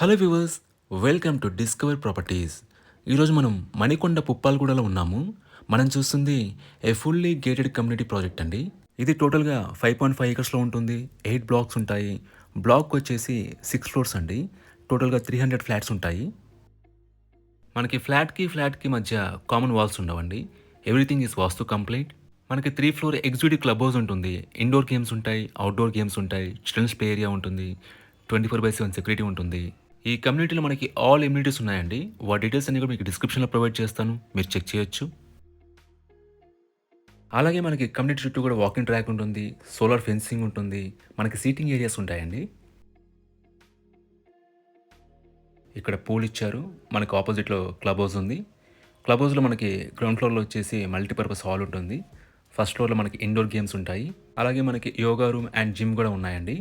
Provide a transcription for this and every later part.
Hello viewers, welcome to discover properties. ఈరోజు మనం మణికొండ పుప్పాలగూడలో ఉన్నాము. మనం చూస్తుంది ఏ ఫుల్లీ గేటెడ్ కమ్యూనిటీ ప్రాజెక్ట్ అండి. ఇది టోటల్గా 5.5 ఏకర్స్లో ఉంటుంది. 8 బ్లాక్స్ ఉంటాయి. బ్లాక్ వచ్చేసి 6 ఫ్లోర్స్ అండి. టోటల్గా 300 ఫ్లాట్స్ ఉంటాయి. మనకి ఫ్లాట్కి మధ్య కామన్ వాల్స్ ఉండవండి. Everything is vastu complete. మనకి 3 ఫ్లోర్ ఎగ్జిక్యూటివ్ క్లబ్ హౌస్ ఉంటుంది. ఇండోర్ గేమ్స్ ఉంటాయి, అవుట్డోర్ గేమ్స్ ఉంటాయి, చిల్డ్రన్స్ ప్లే ఏరియా ఉంటుంది, 24/7 సెక్యూరిటీ ఉంటుంది. ఈ కమ్యూనిటీలో మనకి ఆల్ ఎమ్యూనిటీస్ ఉన్నాయండి. వాటి డీటెయిల్స్ అన్ని కూడా మీకు డిస్క్రిప్షన్లో ప్రొవైడ్ చేస్తాను, మీరు చెక్ చేయొచ్చు. అలాగే మనకి కమ్యూనిటీ చుట్టూ కూడా వాకింగ్ ట్రాక్ ఉంటుంది, సోలార్ ఫెన్సింగ్ ఉంటుంది, మనకి సీటింగ్ ఏరియాస్ ఉంటాయండి. ఇక్కడ పూల్ ఇచ్చారు. మనకి ఆపోజిట్లో క్లబ్ హౌస్ ఉంది. క్లబ్ హౌస్లో మనకి గ్రౌండ్ ఫ్లోర్లో వచ్చేసి మల్టీపర్పస్ హాల్ ఉంటుంది. ఫస్ట్ ఫ్లోర్లో మనకి ఇండోర్ గేమ్స్ ఉంటాయి. అలాగే మనకి యోగా రూమ్ అండ్ జిమ్ కూడా ఉన్నాయండి.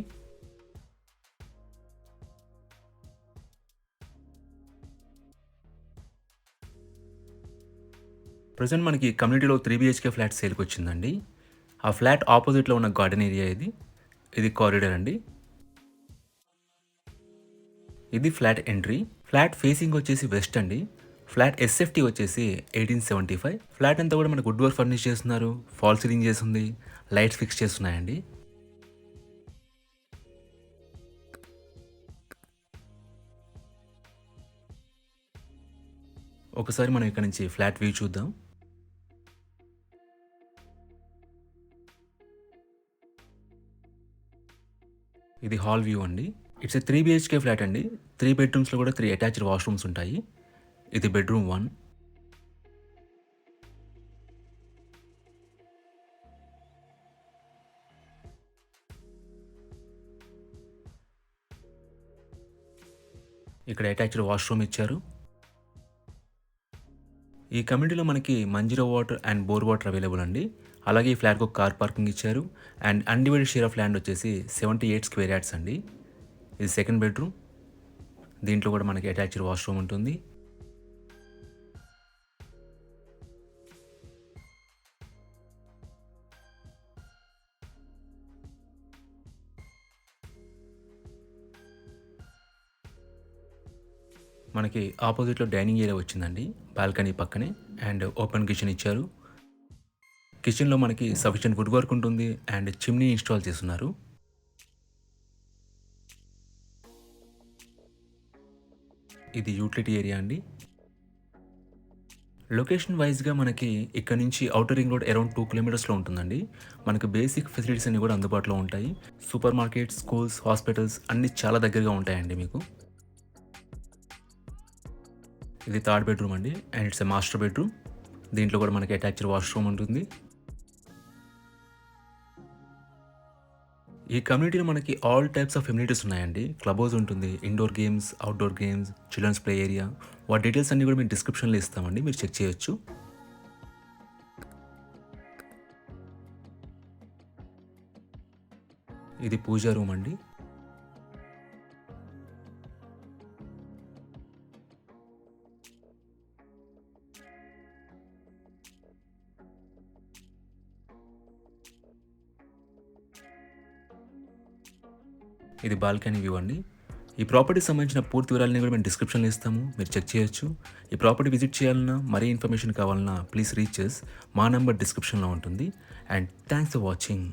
ప్రజెంట్ మనకి కమ్యూనిటీలో 3 BHK ఫ్లాట్ సేల్కి వచ్చిందండి. ఆ ఫ్లాట్ ఆపోజిట్లో ఉన్న గార్డెన్ ఏరియా ఇది. ఇది కారిడార్ అండి. ఇది ఫ్లాట్ ఎంట్రీ. ఫ్లాట్ ఫేసింగ్ వచ్చేసి వెస్ట్ అండి. ఫ్లాట్ ఎస్ఎఫ్టీ వచ్చేసి 1875. ఫ్లాట్ అంతా కూడా మనకు వుడ్ వర్క్ ఫర్నిష్ చేస్తున్నారు. ఫాల్ సీలింగ్ చేస్తుంది, లైట్స్ ఫిక్స్ చేస్తున్నాయండి. ఒకసారి మనం ఇక్కడ నుంచి ఫ్లాట్ వ్యూ చూద్దాం. ఇది హాల్ వ్యూ అండి. ఇట్స్ ఏ 3 BHK ఫ్లాట్ అండి. 3 బెడ్రూమ్స్లో కూడా 3 అటాచ్డ్ వాష్రూమ్స్ ఉంటాయి. ఇది బెడ్రూమ్ 1. ఇక్కడ అటాచ్డ్ వాష్రూమ్ ఇచ్చారు. ఈ కమ్యూనిటీలో మనకి Manjira water and bore water available అండి. అలాగే ఈ ఫ్లాట్కి ఒక కార్ పార్కింగ్ ఇచ్చారు. And undivided share of land వచ్చేసి 78 స్క్వేర్ యార్డ్స్ అండి. ఇది సెకండ్ బెడ్రూమ్. దీంట్లో కూడా మనకి అటాచ్డ్ వాష్రూమ్ ఉంటుంది. మనకి ఆపోజిట్లో డైనింగ్ ఏరియా వచ్చిందండి, బాల్కనీ పక్కనే. అండ్ ఓపెన్ కిచెన్ ఇచ్చారు. కిచెన్లో మనకి సఫిషియెంట్ వుడ్ వర్క్ ఉంటుంది అండ్ చిమ్నీ ఇన్స్టాల్ చేస్తున్నారు. ఇది యూటిలిటీ ఏరియా అండి. లొకేషన్ వైజ్గా మనకి ఇక్కడ నుంచి ఔటర్ రింగ్ రోడ్ అరౌండ్ 2 కిలోమీటర్స్లో ఉంటుందండి. మనకి బేసిక్ ఫెసిలిటీస్ అన్ని కూడా అందుబాటులో ఉంటాయి. సూపర్ మార్కెట్, స్కూల్స్, హాస్పిటల్స్ అన్నీ చాలా దగ్గరగా ఉంటాయండి మీకు. ఇది థర్డ్ బెడ్రూమ్ అండి and it's a master bedroom. దీంట్లో కూడా మనకి అటాచ్డ్ వాష్రూమ్ ఉంటుంది. ఈ కమ్యూనిటీలో మనకి ఆల్ టైప్స్ ఆఫ్ ఎమ్యూనిటీస్ ఉన్నాయండి. క్లబ్ హౌస్ ఉంటుంది, indoor games, outdoor games, children's play area. వాటి డీటెయిల్స్ అన్నీ కూడా మేము డిస్క్రిప్షన్లో ఇస్తామండి, మీరు చెక్ చేయొచ్చు. ఇది పూజా రూమ్ అండి. ఇది బాల్కనీ వ్యూ అండి. ఈ ప్రాపర్టీకి సంబంధించిన పూర్తి వివరాలని కూడా మేము డిస్క్రిప్షన్లో ఇస్తాము, మీరు చెక్ చేయొచ్చు. ఈ ప్రాపర్టీ విజిట్ చేయాలన్నా, మరీ ఇన్ఫర్మేషన్ కావాలన్నా ప్లీజ్ రీచ్ అస్. మా నెంబర్ డిస్క్రిప్షన్లో ఉంటుంది. And thanks for watching.